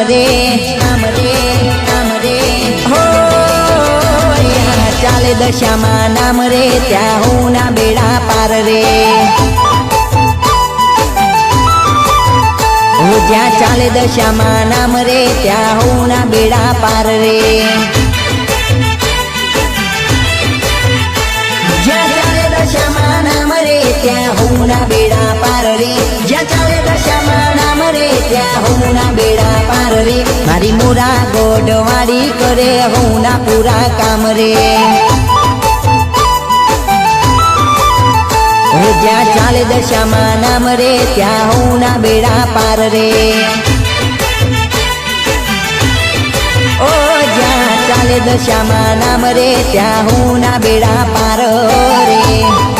रे हो यहाँ चाले दशामा नाम रे त्या हूँ ना बेड़ा पार रे हो ज्या चाले दशामा नाम रे त्या हूँ ना बेड़ा पार रे ज्या चाले दशामा नाम रे त्या हूँ ना बेड़ा पार रे ज्या चाले दशामा नाम रे त्या हूँ ना बेड़ा पार रे मारी मोरा गोडवाड़ी करे हूँ ना पूरा काम रे ज्या चाले दशामा नाम रे त्या हूँ ना बेड़ा पार रे ओ ज्या चाले दशामा नाम रे त्या हूँ ना बेड़ा पार रे।